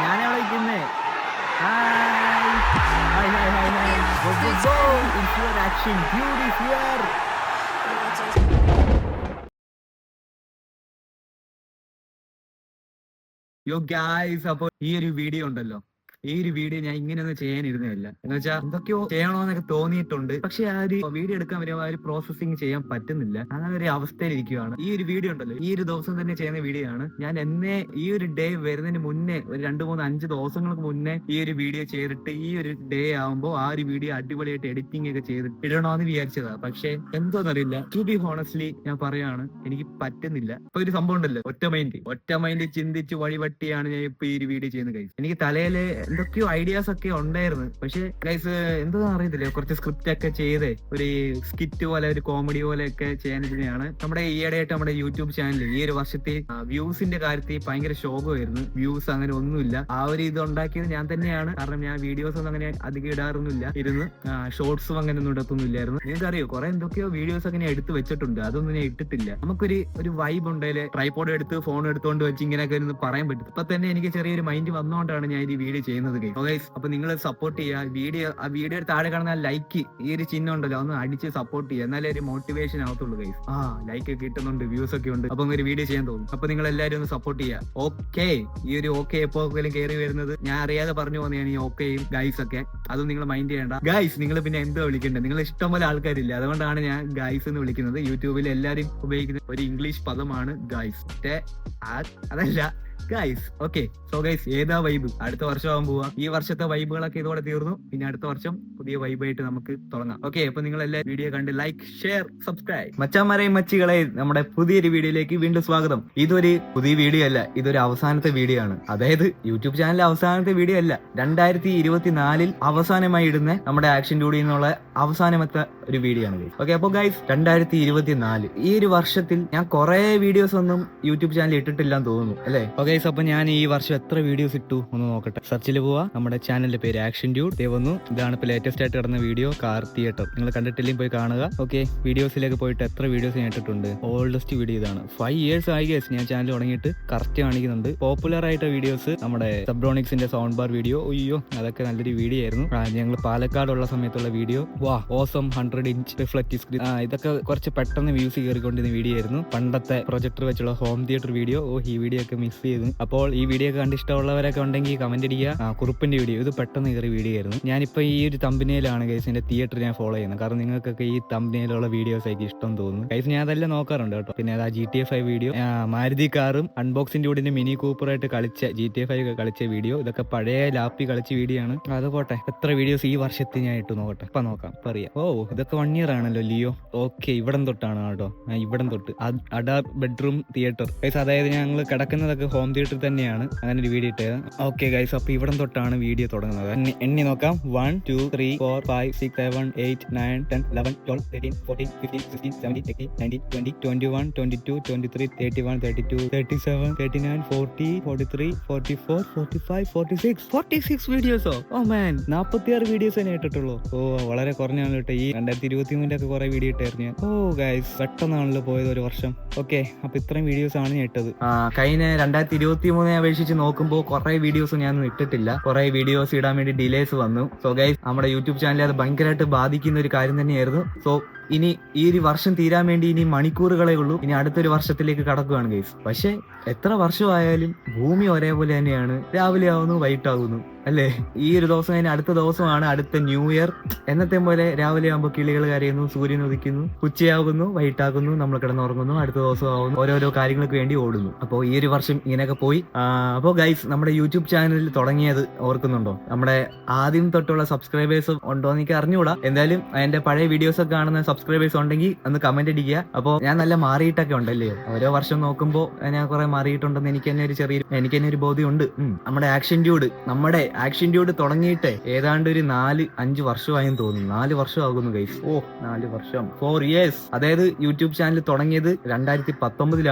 ഞാനാ വിളിക്കുന്നേ. Hi hi hi hi hi. Go go go. It's your action. Beauty here. യോ guys, അപ്പോൾ ഈ ഒരു വീഡിയോ ഉണ്ടല്ലോ, ഈ ഒരു വീഡിയോ ഞാൻ ഇങ്ങനെയൊന്നും ചെയ്യാനിരുന്നില്ല. എന്ന് വെച്ചാൽ എന്തൊക്കെയോ ചെയ്യണോന്നൊക്കെ തോന്നിയിട്ടുണ്ട്. പക്ഷെ ആ ഒരു വീഡിയോ എടുക്കാൻ വരുമ്പോൾ ആ ഒരു പ്രോസസ്സിങ് ചെയ്യാൻ പറ്റുന്നില്ല. അങ്ങനെ ഒരു അവസ്ഥയിലിരിക്കുകയാണ്. ഈ ഒരു വീഡിയോ ഉണ്ടല്ലോ, ഈ ഒരു ദിവസം തന്നെ ചെയ്യുന്ന വീഡിയോ ആണ്. ഞാൻ എന്നെ ഈ ഒരു ഡേ വരുന്നതിന് മുന്നേ ഒരു 2, 3, 5 ദിവസങ്ങൾക്ക് മുന്നേ ഈ ഒരു വീഡിയോ ചെയ്തിട്ട് ഈ ഒരു ഡേ ആവുമ്പോൾ ആ ഒരു വീഡിയോ അടിപൊളിയായിട്ട് എഡിറ്റിംഗ് ഒക്കെ ചെയ്തിട്ട് ഇടണമെന്ന് വിചാരിച്ചതാ. പക്ഷെ എന്തോന്നറിയില്ല, ടു ബി ഹോണസ്റ്റ്ലി ഞാൻ പറയാണ്, എനിക്ക് പറ്റുന്നില്ല. ഇപ്പൊ ഒരു സംഭവം ഉണ്ടല്ലോ, ഒറ്റ മൈൻഡ് ചിന്തിച്ച് വഴിവട്ടിയാണ് ഞാൻ ഇപ്പൊ ഈ ഒരു വീഡിയോ ചെയ്യുന്നത്. ഗൈസ്, എനിക്ക് തലയില് എന്തൊക്കെയോ ഐഡിയാസ് ഒക്കെ ഉണ്ടായിരുന്നു. പക്ഷെ ഗൈസ് എന്തോ അറിയത്തില്ല, കുറച്ച് സ്ക്രിപ്റ്റ് ഒക്കെ ചെയ്ത് ഒരു സ്കിറ്റ് പോലെ, ഒരു കോമഡി പോലെ ഒക്കെ ചെയ്യാനിരുന്നതാണ്. നമ്മുടെ ഈയിടെയായിട്ട് നമ്മുടെ യൂട്യൂബ് ചാനൽ ഈ ഒരു വർഷത്തിൽ വ്യൂസിന്റെ കാര്യത്തിൽ ഭയങ്കര ശോകമായിരുന്നു. വ്യൂസ് അങ്ങനെ ഒന്നുമില്ല. ആ ഒരു ഇത് ഉണ്ടാക്കിയത് ഞാൻ തന്നെയാണ്. കാരണം ഞാൻ വീഡിയോസ് ഒന്നും അങ്ങനെ അധികം ഇടാറൊന്നുമില്ല. ഷോർട്സും അങ്ങനെ ഒന്നും ഇടത്തൊന്നുമില്ലായിരുന്നു. നിങ്ങൾക്ക് അറിയോ, കുറെ എന്തൊക്കെയോ വീഡിയോസ് ഒക്കെ ഞാൻ എടുത്ത് വെച്ചിട്ടുണ്ട്. അതൊന്നും ഞാൻ ഇട്ടിട്ടില്ല. നമുക്കൊരു വൈബ് ഉണ്ടെങ്കിൽ ട്രൈപോഡ് എടുത്ത് ഫോൺ എടുത്തുകൊണ്ട് വെച്ച് ഇങ്ങനെയൊക്കെ ഒന്ന് പറയാൻ പറ്റും. ഇപ്പൊ തന്നെ എനിക്ക് ചെറിയൊരു മൈൻഡ് വന്നുകൊണ്ടാണ് ഞാൻ ഈ വീഡിയോ ചെയ്യുന്നത്. ഗൈസ്, അപ്പൊ നിങ്ങൾ സപ്പോർട്ട് ചെയ്യുക. ആ വീഡിയോ താഴെ കാണുന്ന ലൈക്ക്, ഈ ഒരു ചിഹ്നം ഉണ്ടല്ലോ, ഒന്ന് അടിച്ച് സപ്പോർട്ട് ചെയ്യുക. എന്നാലേ ഒരു മോട്ടിവേഷൻ ആവത്തുള്ളൂ ഗൈസ്. ലൈക്ക് ഒക്കെ കിട്ടുന്നുണ്ട്, വ്യൂസ് ഒക്കെ ഉണ്ട്. അപ്പൊ ഒരു വീഡിയോ ചെയ്യാൻ തോന്നും. അപ്പൊ നിങ്ങൾ എല്ലാവരും ഒന്ന് സപ്പോർട്ട് ചെയ്യുക. ഓക്കെ, ഈ ഒരു ഓക്കെ എപ്പോഴും കയറി വരുന്നത് ഞാൻ അറിയാതെ പറഞ്ഞു പോകുന്നതാണ്. ഈ ഓക്കെയും ഗൈസ് ഒക്കെ അതൊന്നും നിങ്ങൾ മൈൻഡ് ചെയ്യേണ്ട. ഗൈസ്, നിങ്ങൾ പിന്നെ എന്തോ വിളിക്കേണ്ടത്, നിങ്ങൾ ഇഷ്ടംപോലെ ആൾക്കാരില്ല, അതുകൊണ്ടാണ് ഞാൻ ഗൈസ് എന്ന് വിളിക്കുന്നത്. യൂട്യൂബിൽ എല്ലാവരും ഉപയോഗിക്കുന്ന ഒരു ഇംഗ്ലീഷ് പദമാണ് ഗൈസ്. അതല്ല ഗൈസ്. ഓക്കെ, സോ ഗൈസ്, ഏതാ വൈബ്? അടുത്ത വർഷം പോവാ. ഈ വർഷത്തെ വൈബുകളൊക്കെ ഇതോടെ തീർന്നു. പിന്നെ അടുത്ത വർഷം പുതിയ വൈബായിട്ട് നമുക്ക് തുടങ്ങാം. ഓക്കെ, അപ്പൊ നിങ്ങൾ എല്ലാ വീഡിയോ കണ്ട് ലൈക്ക്, ഷെയർ, സബ്സ്ക്രൈബ്. മച്ചാന്മാരെയും മച്ചികളെ, നമ്മുടെ പുതിയൊരു വീഡിയോയിലേക്ക് വീണ്ടും സ്വാഗതം. ഇതൊരു പുതിയ വീഡിയോ അല്ല, ഇതൊരു അവസാനത്തെ വീഡിയോ ആണ്. അതായത് യൂട്യൂബ് ചാനലിലെ അവസാനത്തെ വീഡിയോ അല്ല, 2024 അവസാനമായി ഇടുന്ന നമ്മുടെ ആക്ഷൻ ഡ്യൂഡിയിൽ നിന്നുള്ള അവസാനത്തെ ഒരു വീഡിയോ ആണ്. ഓക്കെ, അപ്പൊ ഗൈസ്, 2024 ഈ ഒരു വർഷത്തിൽ ഞാൻ കുറെ വീഡിയോസ് ഒന്നും യൂട്യൂബ് ചാനൽ ഇട്ടിട്ടില്ലാന്ന് തോന്നുന്നു, അല്ലേ? ഓക്കെ, അപ്പൊ ഞാൻ ഈ വർഷം എത്ര വീഡിയോസ് ഇട്ടു ഒന്ന് നോക്കട്ടെ. സെർച്ചിൽ പോവാ, നമ്മുടെ ചാനലിന്റെ പേര് ആക്ഷൻ ഡ്യൂഡ് വന്നു. ഇതാണ് ഇപ്പൊ ലേറ്റസ്റ്റ് ആയിട്ട് കിടന്ന വീഡിയോ, കാർ തിയേറ്റർ. നിങ്ങൾ കണ്ടിട്ടില്ലെങ്കിൽ പോയി കാണുക. ഓക്കെ, വീഡിയോസിലേക്ക് പോയിട്ട് എത്ര വീഡിയോസ് ഞാൻ ഇട്ടിട്ടുണ്ട്. ഓൾഡസ്റ്റ് വീഡിയോ ഇതാണ്. 5 years ആയി ഗൈസ് ഞാൻ ചാനൽ തുടങ്ങിയിട്ട്. കറക്റ്റ് കാണിക്കുന്നുണ്ട്. പോപ്പുലർ ആയിട്ട് വീഡിയോസ് നമ്മുടെ സബ്രോണിക്സിന്റെ സൗണ്ട് ബാർ വീഡിയോ. അയ്യോ, അതൊക്കെ നല്ലൊരു വീഡിയോ ആയിരുന്നു. ഞങ്ങൾ പാലക്കാടുള്ള സമയത്തുള്ള video. Awesome 100 inch reflective screen. ഇതൊക്കെ കുറച്ച് പെട്ടെന്ന് വ്യൂസ് കയറിക്കൊണ്ടിരുന്ന വീഡിയോ ആയിരുന്നു. പണ്ടത്തെ പ്രൊജക്ടർ വെച്ചുള്ള ഹോം തിയേറ്റർ വീഡിയോ. ഈ വീഡിയോ ഒക്കെ മിസ് ചെയ്തു. അപ്പോൾ ഈ വീഡിയോ കണ്ട് ഇഷ്ടമുള്ളവരൊക്കെ ഉണ്ടെങ്കിൽ കമന്റ് അടിക്കുക. കുറുപ്പിന്റെ വീഡിയോ, ഇത് പെട്ടെന്ന് കയറിയ വീഡിയോ ആയിരുന്നു. ഞാനിപ്പോ ഈ ഒരു തമ്പനയിലാണ് ഗൈസ് എന്റെ തിയേറ്റർ ഞാൻ ഫോളോ ചെയ്യുന്നത്. കാരണം നിങ്ങൾക്കൊക്കെ ഈ തമ്പനയിലുള്ള വീഡിയോസ് ആയിരിക്കും ഇഷ്ടം തോന്നുന്നു ഗൈസ്. ഞാൻ അതെല്ലാം നോക്കാറുണ്ട് കേട്ടോ. പിന്നെ അതാ GTA 5 വീഡിയോ, മാരുതി കാറും അൺബോക്സിംഗ് ഡ്യൂഡിന്റെ മിനി കൂപ്പറായിട്ട് കളിച്ച GTA 5 ഒക്കെ കളിച്ച വീഡിയോ. ഇതൊക്കെ പഴയ ലാപ്പി കളിച്ച വീഡിയോ ആണ്. അത് പോട്ടെ, എത്ര വീഡിയോസ് ഈ വർഷത്തിൽ ഞാൻ ഇട്ടു നോക്കട്ടെ. ഇപ്പൊ നോക്കാം, പറയാം. ഇതൊക്കെ 1 year ആണല്ലോ ലിയോ. ഓക്കെ, ഇവിടം തൊട്ടാണ് കേട്ടോ. ഇവിടം തൊട്ട് അഡാർ ബെഡ്റൂം തിയേറ്റർ ഗൈസ്. അതായത് ഞങ്ങൾ കിടക്കുന്നതൊക്കെ ഹോം തിയേറ്റർ തന്നെയാണ്. അങ്ങനെ ഒരു വീഡിയോ ഇട്ടത്. ഓക്കെ ഗൈസ്, അപ്പൊ ഇവിടം തൊട്ടാണ് വീഡിയോ തുടങ്ങുന്നത്. എണ്ണി നോക്കാം. 1 2 3 4 5 6 7 8 9 10 11 12 13 14 15 16 17 18 19 20 21 22 23 31 32 37 39 40 43 44 45 46 വീഡിയോസോ. മാൻ, 46 വീഡിയോസ് തന്നെ ഇട്ടിട്ടുള്ളൂ. വളരെ കുറഞ്ഞാണ് കേട്ടോ. ഈ 2023 ഒക്കെ കുറെ വീഡിയോ ഇട്ടായിരുന്നു ഞാൻ. ഗൈസ്, പെട്ടെന്നാണല്ലോ പോയത് ഒരു വർഷം. ഓക്കെ, അപ്പൊ ഇത്രയും വീഡിയോസ് ആണ് ഞാൻ ഇട്ടത്. കഴിഞ്ഞ 2023 അപേക്ഷിച്ച് നോക്കുമ്പോൾ കുറെ വീഡിയോസ് ഞാൻ ഇട്ടിട്ടില്ല. കുറെ വീഡിയോസ് ഇടാൻ വേണ്ടി ഡിലേസ് വന്നു. സോ ഗൈസ്, നമ്മുടെ യൂട്യൂബ് ചാനലിൽ അത് ഭയങ്കരമായിട്ട് ബാധിക്കുന്ന ഒരു കാര്യം തന്നെയായിരുന്നു. സോ ഇനി ഈ ഒരു വർഷം തീരാൻ വേണ്ടി ഇനി മണിക്കൂറുകളേ ഉള്ളൂ. ഇനി അടുത്തൊരു വർഷത്തിലേക്ക് കടക്കുകയാണ് ഗൈസ്. പക്ഷെ എത്ര വർഷമായാലും ഭൂമി ഒരേപോലെ തന്നെയാണ്. രാവിലെ ആവുന്നു, വൈകിട്ടാകുന്നു, അല്ലേ? ഈ ഒരു ദിവസം കഴിഞ്ഞ അടുത്ത ദിവസമാണ് അടുത്ത ന്യൂ ഇയർ. എന്നത്തെ പോലെ രാവിലെ ആകുമ്പോൾ കിളികൾ കരയുന്നു, സൂര്യൻ ഉദിക്കുന്നു, ഉച്ചയാകുന്നു, വൈകിട്ടാകുന്നു, നമ്മൾ കിടന്നുറങ്ങുന്നു, അടുത്ത ദിവസം ആവുന്നു, ഓരോരോ കാര്യങ്ങൾക്ക് വേണ്ടി ഓടുന്നു. അപ്പോൾ ഈ ഒരു വർഷം ഇങ്ങനെയൊക്കെ പോയി. അപ്പോൾ ഗൈസ്, നമ്മുടെ യൂട്യൂബ് ചാനലിൽ തുടങ്ങിയത് ഓർക്കുന്നുണ്ടോ? നമ്മുടെ ആദ്യം തൊട്ടുള്ള സബ്സ്ക്രൈബേഴ്സ് ഉണ്ടോ എന്ന് എനിക്ക് അറിഞ്ഞുകൂടാ. എന്തായാലും എന്റെ പഴയ വീഡിയോസ് ഒക്കെ കാണുന്ന സബ്സ്ക്രൈബേഴ്സ് ഉണ്ടെങ്കിൽ ഒന്ന് കമന്റ് അടിക്കുക. അപ്പോൾ ഞാൻ നല്ല മാറിയിട്ടൊക്കെ ഉണ്ടല്ലേ, ഓരോ വർഷം നോക്കുമ്പോൾ ഞാൻ കുറെ മാറിയിട്ടുണ്ടെന്ന് എനിക്ക് തന്നെ ഒരു ബോധ്യമുണ്ട്. നമ്മുടെ ആക്ഷൻ ഡ്യൂഡ് തുടങ്ങിയിട്ട് ഏതാണ്ട് ഒരു 4-5 വർഷമായെന്ന് തോന്നുന്നു. 4 വർഷം ആകുന്നു ഗൈസ്. 4 വർഷം, 4 years. അതായത് യൂട്യൂബ് ചാനൽ തുടങ്ങിയത് 2019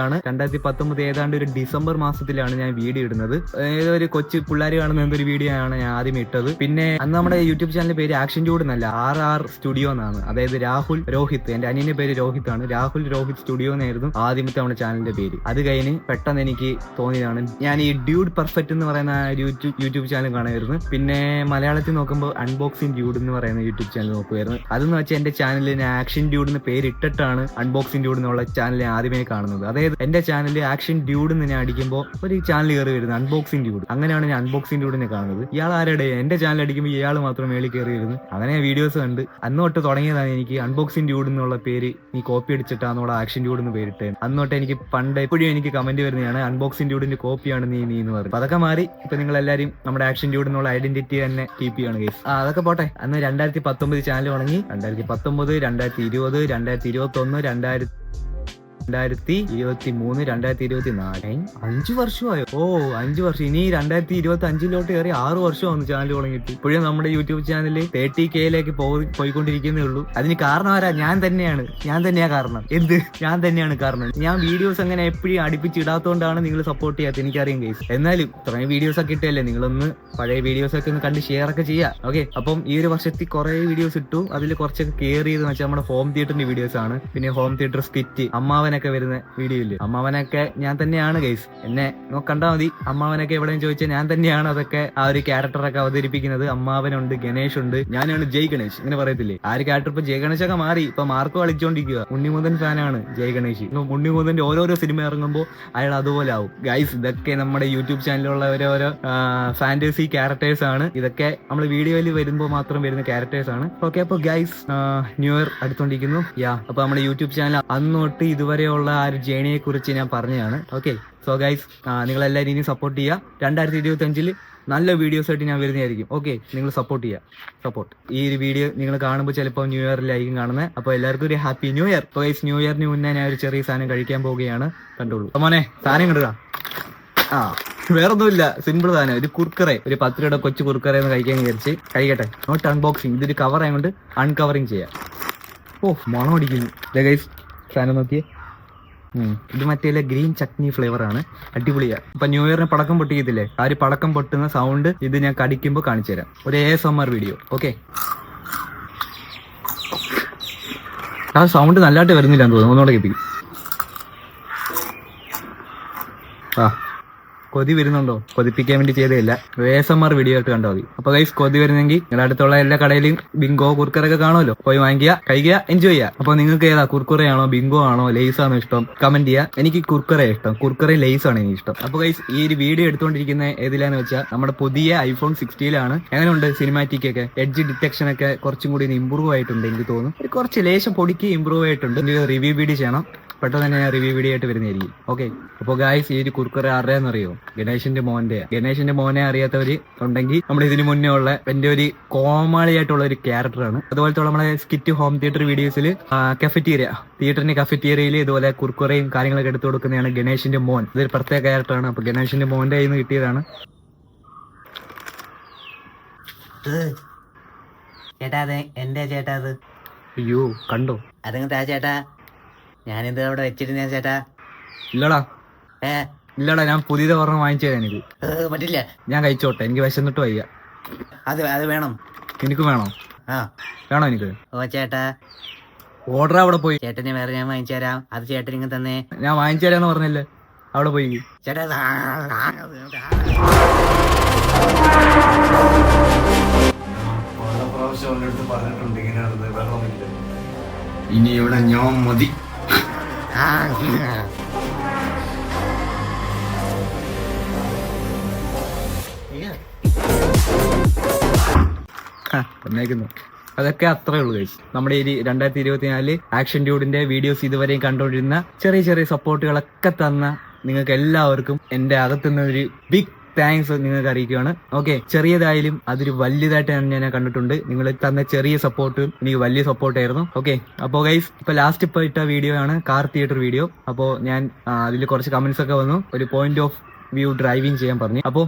2019 ഏതാണ്ട് ഒരു ഡിസംബർ മാസത്തിലാണ് ഞാൻ വീഡിയോ ഇടുന്നത്. ഏതൊരു കൊച്ചു പിള്ളേർ കാണുന്ന എന്തൊരു വീഡിയോ ആണ് ഞാൻ ആദ്യം ഇട്ടത്. പിന്നെ അന്ന് നമ്മുടെ യൂട്യൂബ് ചാനലിന്റെ പേര് ആക്ഷൻ ഡ്യൂഡ് എന്നല്ല, RR സ്റ്റുഡിയോ എന്നാണ്. അതായത് രാഹുൽ രോഹിത്, എന്റെ അനിയന്റെ പേര് രോഹിത് ആണ്. രാഹുൽ രോഹിത് സ്റ്റുഡിയോ എന്നായിരുന്നു ആദ്യമത്തെ നമ്മുടെ ചാനലിന്റെ പേര്. അത് കഴിഞ്ഞ് പെട്ടെന്ന് എനിക്ക് തോന്നിയതാണ് ഞാൻ ഈ ഡ്യൂഡ് പെർഫെക്റ്റ് എന്ന് പറയുന്ന യൂട്യൂബ് ചാനൽ കാണുമായിരുന്നു. പിന്നെ മലയാളത്തിൽ നോക്കുമ്പോൾ അൺബോക്സിംഗ് ഡ്യൂഡ് എന്ന് പറയുന്ന യൂട്യൂബ് ചാനൽ നോക്കുമായിരുന്നു. അതെന്ന് വെച്ചാൽ എന്റെ ചാനലിന് ആക്ഷൻ ഡ്യൂഡ് എന്ന് പേരിട്ടിട്ടാണ് അൺബോക്സിംഗ് ഡ്യൂഡ് എന്നുള്ള ചാനൽ ആദ്യമേ കാണുന്നത്. അതായത് എന്റെ ചാനലിൽ ആക്ഷൻ ഡ്യൂഡ് എന്ന് ഞാൻ അടിക്കുമ്പോൾ ഒരു ചാനൽ കയറി വരുന്നത് അൺബോക്സിംഗ് ഡ്യൂഡ്. അങ്ങനെയാണ് ഞാൻ അൺബോക്സിംഗ് ഡ്യൂഡിനെ കാണുന്നത്. ഇയാൾ ആരുടെ എന്റെ ചാനൽ അടിക്കുമ്പോൾ ഇയാൾ മാത്രം മേളിൽ കയറി വരുന്നു. അങ്ങനെ വീഡിയോസ് കണ്ട് അന്നോട്ട് തുടങ്ങിയതാണ് എനിക്ക് അൺബോക്സിംഗ് ഡ്യൂഡ് എന്നുള്ള പേര് നീ കോപ്പി അടിച്ചിട്ടാണ് ആക്ഷൻ ഡ്യൂഡ് എന്ന് പേരിട്ട്. അന്നോട്ട് എനിക്ക് പണ്ട് എപ്പോഴും എനിക്ക് കമന്റ് വരുന്നതാണ് അൺബോക്സിംഗ് ഡ്യൂഡിന്റെ കോപ്പിയാണ് നീ എന്ന് പറയും. അതൊക്കെ മാറി ഇപ്പൊ നിങ്ങൾ എല്ലാവരും നമ്മുടെ ആക്ഷൻ ഡ്യൂഡ് എന്നുള്ള ഐഡന്റിറ്റി തന്നെ കീപ്പ് ചെയ്യാണ് ഗൈസ്. അതൊക്കെ പോട്ടെ. അന്ന് 2019 ചാനൽ തുടങ്ങി. 2019, 2020, 2021, 2023, 2024, 5 വർഷമായോ? 5 വർഷം. ഇനി 2025 കയറി 6 വർഷമാണ് ചാനൽ തുടങ്ങിയിട്ട്. ഇപ്പോഴും നമ്മുടെ യൂട്യൂബ് ചാനല് 30K പോയിക്കൊണ്ടിരിക്കുന്നേ ഉള്ളൂ. അതിന് കാരണം ആരാ? ഞാൻ തന്നെയാ കാരണം. എന്ത്? ഞാൻ തന്നെയാണ് കാരണം. ഞാൻ വീഡിയോസ് അങ്ങനെ എപ്പോഴും അടുപ്പിച്ചിടാത്തോണ്ടാണ് നിങ്ങൾ സപ്പോർട്ട് ചെയ്യാത്ത, എനിക്കറിയാം ഗൈസ്. എന്നാലും ഇത്രയും വീഡിയോസ് ഒക്കെ ഇട്ടല്ലേ, നിങ്ങളൊന്ന് പഴയ വീഡിയോസ് ഒക്കെ ഒന്ന് കണ്ട് ഷെയർ ഒക്കെ ചെയ്യാം. ഓക്കെ, അപ്പം ഈ ഒരു വർഷത്തിൽ കുറെ വീഡിയോസ് ഇട്ടു. അതിൽ കുറച്ചൊക്കെ കെയർ ചെയ്തെന്ന് വെച്ചാൽ നമ്മുടെ ഹോം തിയേറ്ററിന്റെ വീഡിയോസ് ആണ്. പിന്നെ ഹോം തിയേറ്റർ സ്കിറ്റ്, അമ്മാവനൊക്കെ വരുന്ന വീഡിയോ ഇല്ലേ, അമ്മാവനൊക്കെ ഞാൻ തന്നെയാണ് ഗൈസ്. എന്നെ കണ്ടാ മതി. അമ്മാവനൊക്കെ എവിടെയും ചോദിച്ചാൽ ഞാൻ തന്നെയാണ് അതൊക്കെ ആ ഒരു ക്യാരക്ടറൊക്കെ അവതരിപ്പിക്കുന്നത്. അമ്മാവനുണ്ട്, ഗണേഷ് ഉണ്ട്, ഞാനാണ് ജയ് ഗണേഷ്. ഇങ്ങനെ പറയത്തില്ലേ, ആ ഒരു ക്യാരക്ടർ ഇപ്പൊ ജയ് ഗണേഷ് ഒക്കെ മാറി. ഇപ്പൊ മാർക്കോ കളിച്ചോണ്ടിരിക്കുക. ഉണ്ണിമുതൻ ഫാനാണ് ജയ് ഗണേഷ്. ഉണ്ണിമുതന്റെ ഓരോരോ സിനിമ ഇറങ്ങുമ്പോൾ അയാൾ അതുപോലെ ആവും ഗൈസ്. ഇതൊക്കെ നമ്മുടെ യൂട്യൂബ് ചാനലിലുള്ള ഓരോരോ ഫാന്റസി ക്യാരക്ടേഴ്സ് ആണ്. ഇതൊക്കെ നമ്മൾ വീഡിയോയിൽ വരുമ്പോൾ മാത്രം വരുന്ന ക്യാരക്ടേഴ്സ് ആണ്. ഓക്കെ, അപ്പൊ ഗൈസ് ന്യൂ ഇയർ അടുത്തോണ്ടിരിക്കുന്നു. അപ്പൊ നമ്മുടെ യൂട്യൂബ് ചാനൽ അന്നോട്ട് ഇതുവരെയുള്ള ആ ഒരു ജേണിയെ കുറിച്ച് ഞാൻ പറഞ്ഞതാണ്. ഓക്കെ, സോ ഗൈസ് നിങ്ങളെല്ലാവരും ഇനി സപ്പോർട്ട് ചെയ്യുക. 2025 നല്ല വീഡിയോസ് ആയിട്ട് ഞാൻ വരുന്നതായിരിക്കും. ഓക്കെ, നിങ്ങൾ സപ്പോർട്ട് ചെയ്യുക. ഈ ഒരു വീഡിയോ നിങ്ങൾ കാണുമ്പോൾ ചിലപ്പോൾ ന്യൂ ഇയറിലായിരിക്കും കാണുന്നത്. അപ്പോൾ എല്ലാവർക്കും ഒരു happy new year. Guys, new ഇയറിന് മുന്നേ ഞാൻ ഒരു ചെറിയ സാധനം കഴിക്കാൻ പോവുകയാണ്. കണ്ടോളൂ മോനെ, സാധനം കണ്ടുക. വേറൊന്നുമില്ല, സിമ്പിൾ സാധനം. ഒരു കുർക്കറെ, ഒരു 10 രൂപയുടെ കൊച്ചു കുർക്കറെ എന്ന് കഴിക്കട്ടെ. നോട്ട് അൺബോക്സിങ്, ഇതൊരു കവർ ആയതുകൊണ്ട് അൺകവറിങ് ചെയ്യാം. മണം അടിക്കുന്നു ഗൈസ്. സാധനം നോക്കിയേ. ഇത് മറ്റേ ഗ്രീൻ ചട്നി ഫ്ലേവർ ആണ്. അടിപൊളിയാ. ഇപ്പൊ ന്യൂ ഇയറിന് പടക്കം പൊട്ടിക്കത്തില്ലേ, ആ ഒരു പടക്കം പൊട്ടുന്ന സൗണ്ട് ഇത് ഞാൻ കടിക്കുമ്പോൾ കാണിച്ചു തരാം. ഒരു ASMR വീഡിയോ. ഓക്കെ, ആ സൗണ്ട് നല്ലതായിട്ട് വരുന്നില്ല എന്ന് തോന്നുന്നു. ഒന്നുകൂടെ കേൾപ്പിക്കും. കൊതി വരുന്നുണ്ടോ? കൊതിപ്പിക്കാൻ വേണ്ടി ചെയ്തതല്ല, ASMR വീഡിയോ ആയിട്ട് കണ്ടാൽ മതി. അപ്പൊ ഗൈസ്, കൊതി വരുന്നെങ്കിൽ നിങ്ങളുടെ അടുത്തുള്ള എല്ലാ കടയിലും ബിങ്കോ കുർക്കറൊക്കെ കാണുമല്ലോ, പോയി വാങ്ങിക്കുക, കഴിക്കുക, എൻജോയ് ചെയ്യുക. അപ്പൊ നിങ്ങൾക്ക് ഏതാ, കുർക്കുറയാണോ, ബിങ്കോ ആണോ, ലേസ് ആണോ ഇഷ്ടം? കമന്റ് ചെയ്യുക. എനിക്ക് കുർക്കുറ ഇഷ്ടം. കുർക്കുറ ലേസ് ആണ് എനിക്ക് ഇഷ്ടം. അപ്പൊ ഗൈസ്, ഈ ഒരു വീഡിയോ എടുത്തുകൊണ്ടിരിക്കുന്ന ഏതിലാന്ന് വെച്ചാൽ നമ്മുടെ പുതിയ iPhone 16 എങ്ങനെയുണ്ട് സിനിമാറ്റിക് ഒക്കെ, എഡ്ജ് ഡിറ്റക്ഷൻ ഒക്കെ കുറച്ചും കൂടി ഇമ്പ്രൂവ് ആയിട്ടുണ്ട് എനിക്ക് തോന്നുന്നു. കുറച്ച് ലേശം പൊടിക്ക് ഇമ്പ്രൂവ് ആയിട്ടുണ്ട്. റിവ്യൂ വീഡിയോ ചെയ്യണം. പെട്ടെന്ന് തന്നെ ഞാൻ റിവ്യൂ വീഡിയോ ആയിട്ട് വരുന്നതായിരിക്കും. ഓക്കെ, അപ്പോൾ ഗായ്സ്, ഈ ഒരു കുർക്കുറ ആരുടെയാണെന്നറിയോ? ഗണേഷിന്റെ മോനെ അറിയാത്തവര് ഉണ്ടെങ്കിൽ നമ്മുടെ ഇതിന് മുന്നേ ഉള്ള എന്റെ ഒരു കോമാളിയായിട്ടുള്ള ഒരു ക്യാരക്ടറാണ്. അതുപോലത്തെ നമ്മളെ സ്കിറ്റ് ഹോം തിയേറ്റർ വീഡിയോസിൽ തിയേറ്ററിന്റെ കഫറ്റീരിയയിൽ ഇതുപോലെ കുർക്കുറയും കാര്യങ്ങളൊക്കെ എടുത്തു കൊടുക്കുന്നതാണ് ഗണേഷിന്റെ മോൻ. ഇതൊരു പ്രത്യേക ക്യാരക്ടറാണ്. അപ്പൊ ഗണേഷിന്റെ മോന്റെ കയ്യിൽ നിന്ന് കിട്ടിയതാണ്. ചേട്ടാ, അത് എന്റെ ചേട്ടാ. അത് അയ്യോ, കണ്ടോ? അതെങ്ങനത്തെ ചേട്ടാ? ഞാനിത് അവിടെ വെച്ചിരുന്ന ചേട്ടാ. ഇല്ലടാ, ഞാൻ പുതിയത് പറഞ്ഞ വാങ്ങിച്ചു തരാൻ. എനിക്ക് പറ്റില്ല. ഞാൻ കഴിച്ചോട്ടെ, എനിക്ക് വിശന്നിട്ട് വയ്യ. അത് വേണം. എനിക്ക് വേണോ? വേണോ എനിക്ക്? ഓ ചേട്ടാ, ഓർഡർ അവിടെ പോയി. ചേട്ടന് വേറെ ഞാൻ വാങ്ങിച്ചു തരാം. അത് ചേട്ടൻ ഇങ്ങനെ തന്നെ. ഞാൻ വാങ്ങിച്ചു തരാന്ന് പറഞ്ഞല്ലേ, അവിടെ പോയി. ചേട്ടാ, ഇനി ഇവിടെ ഞാൻ മതി. അതൊക്കെ അത്രേ ഉള്ളൂ ഗൈസ്. നമ്മുടെ ഈ 2024 ആക്ഷൻ ഡ്യൂഡിന്റെ വീഡിയോസ് ഇതുവരെയും കണ്ടുകൊണ്ടിരുന്ന ചെറിയ ചെറിയ സപ്പോർട്ടുകളൊക്കെ തന്ന നിങ്ങൾക്ക് എല്ലാവർക്കും എന്റെ അകത്തുനിന്ന് ഒരു ബിഗ് താങ്ക്സ് നിങ്ങൾക്ക് അറിയിക്കുകയാണ്. ഓക്കെ, ചെറിയതായാലും അതൊരു വലിയതായിട്ട് ഞാൻ കണ്ടിട്ടുണ്ട്. നിങ്ങൾ തന്ന ചെറിയ സപ്പോർട്ട് എനിക്ക് വലിയ സപ്പോർട്ടായിരുന്നു. ഓക്കെ, അപ്പോൾ ഗൈസ്, ഇപ്പൊ ലാസ്റ്റ് ഇട്ട വീഡിയോ ആണ് കാർ തിയേറ്റർ വീഡിയോ. അപ്പോൾ ഞാൻ അതിൽ കുറച്ച് കമന്റ്സ് ഒക്കെ വന്നു. ഒരു പോയിന്റ് ഓഫ് വ്യൂ ഡ്രൈവിംഗ് ചെയ്യാൻ പറഞ്ഞു. അപ്പോൾ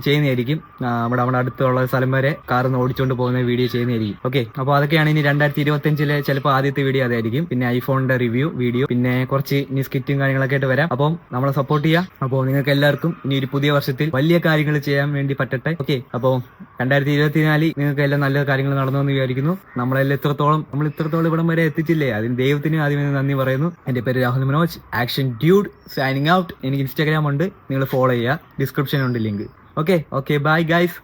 ചെയ്യുന്നതായിരിക്കും. നമ്മുടെ അടുത്തുള്ള സ്ഥലം വരെ കാറിന്ന് ഓടിച്ചുകൊണ്ട് പോകുന്ന വീഡിയോ ചെയ്യുന്നതായിരിക്കും. ഓക്കെ, അപ്പോൾ അതൊക്കെയാണ് ഇനി 2025 ചിലപ്പോൾ ആദ്യത്തെ വീഡിയോ അതായിരിക്കും. പിന്നെ ഐഫോണിന്റെ റിവ്യൂ വീഡിയോ, പിന്നെ കുറച്ച് ഇനി സ്കിറ്റും കാര്യങ്ങളൊക്കെ ആയിട്ട് വരാം. അപ്പം നമ്മളെ സപ്പോർട്ട് ചെയ്യാം. അപ്പോൾ നിങ്ങൾക്ക് എല്ലാവർക്കും ഇനി ഒരു പുതിയ വർഷത്തിൽ വലിയ കാര്യങ്ങൾ ചെയ്യാൻ വേണ്ടി പറ്റട്ടെ. ഓക്കെ, അപ്പോൾ 2024 നിങ്ങൾക്ക് എല്ലാം നല്ല കാര്യങ്ങൾ നടന്നു എന്ന് വിചാരിക്കുന്നു. നമ്മൾ ഇത്രത്തോളം ഇവിടം വരെ എത്തിച്ചില്ലേ, അതിന് ദൈവത്തിന് ആദ്യമേ നന്ദി പറയുന്നു. എന്റെ പേര് Rahul Manoj, action dude, signing out. എനിക്ക് ഇൻസ്റ്റാഗ്രാം ഉണ്ട്, നിങ്ങൾ ഫോളോ ചെയ്യുക, ഡിസ്ക്രിപ്ഷൻ ഉണ്ട് ലിങ്ക്. Okay, bye guys.